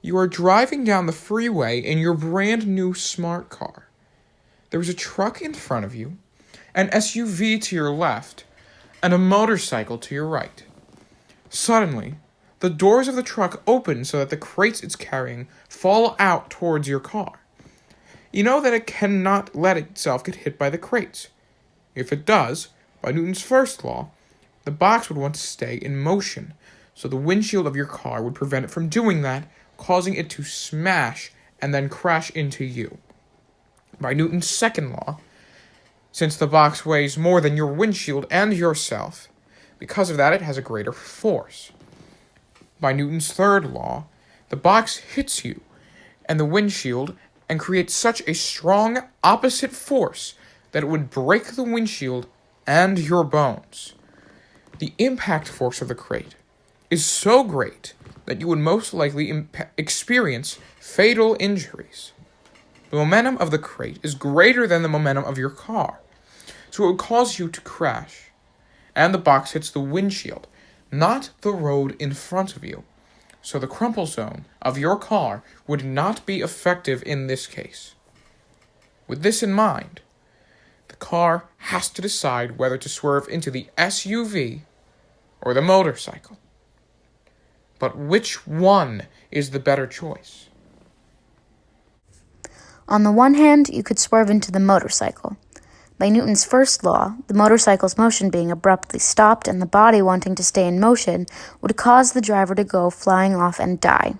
You are driving down the freeway in your brand new smart car. There is a truck in front of you, an SUV to your left, and a motorcycle to your right. Suddenly, the doors of the truck open so that the crates it's carrying fall out towards your car. You know that it cannot let itself get hit by the crates. If it does, by Newton's first law, the box would want to stay in motion, so the windshield of your car would prevent it from doing that, causing it to smash and then crash into you. By Newton's second law, since the box weighs more than your windshield and yourself, because of that it has a greater force. By Newton's third law, the box hits you and the windshield and creates such a strong opposite force that it would break the windshield and your bones. The impact force of the crate is so great that you would most likely experience fatal injuries. The momentum of the crate is greater than the momentum of your car, so it would cause you to crash, and the box hits the windshield, not the road in front of you, so the crumple zone of your car would not be effective in this case. With this in mind, the car has to decide whether to swerve into the SUV or the motorcycle. But which one is the better choice? On the one hand, you could swerve into the motorcycle. By Newton's first law, the motorcycle's motion being abruptly stopped and the body wanting to stay in motion would cause the driver to go flying off and die.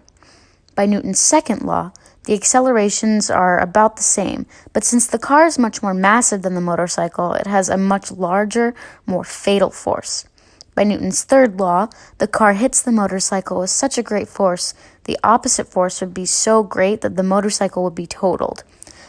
By Newton's second law, the accelerations are about the same, but since the car is much more massive than the motorcycle, it has a much larger, more fatal force. By Newton's third law, the car hits the motorcycle with such a great force, the opposite force would be so great that the motorcycle would be totaled.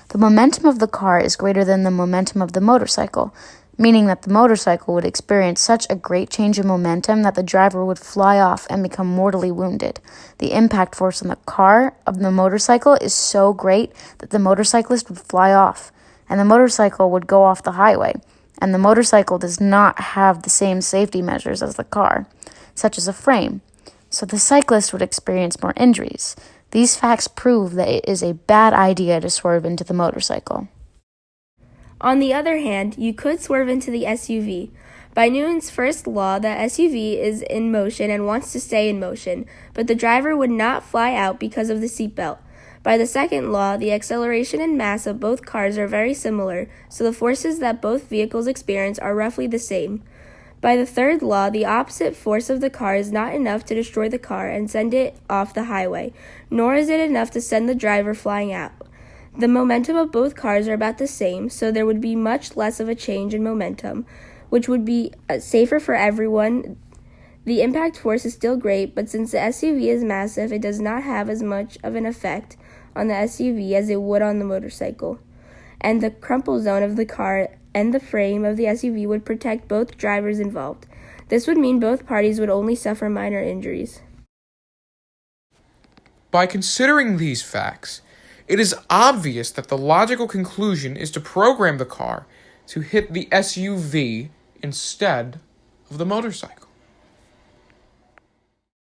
The momentum of the car is greater than the momentum of the motorcycle, meaning that the motorcycle would experience such a great change in momentum that the driver would fly off and become mortally wounded. The impact force on the car of the motorcycle is so great that the motorcyclist would fly off, and the motorcycle would go off the highway, and the motorcycle does not have the same safety measures as the car, such as a frame, so the cyclist would experience more injuries. These facts prove that it is a bad idea to swerve into the motorcycle. On the other hand, you could swerve into the SUV. By Newton's first law, the SUV is in motion and wants to stay in motion, but the driver would not fly out because of the seatbelt. By the second law, the acceleration and mass of both cars are very similar, so the forces that both vehicles experience are roughly the same. By the third law, the opposite force of the car is not enough to destroy the car and send it off the highway, nor is it enough to send the driver flying out. The momentum of both cars are about the same, so there would be much less of a change in momentum, which would be safer for everyone. The impact force is still great, but since the SUV is massive, it does not have as much of an effect on the SUV as it would on the motorcycle. And the crumple zone of the car and the frame of the SUV would protect both drivers involved. This would mean both parties would only suffer minor injuries. By considering these facts, it is obvious that the logical conclusion is to program the car to hit the SUV instead of the motorcycle.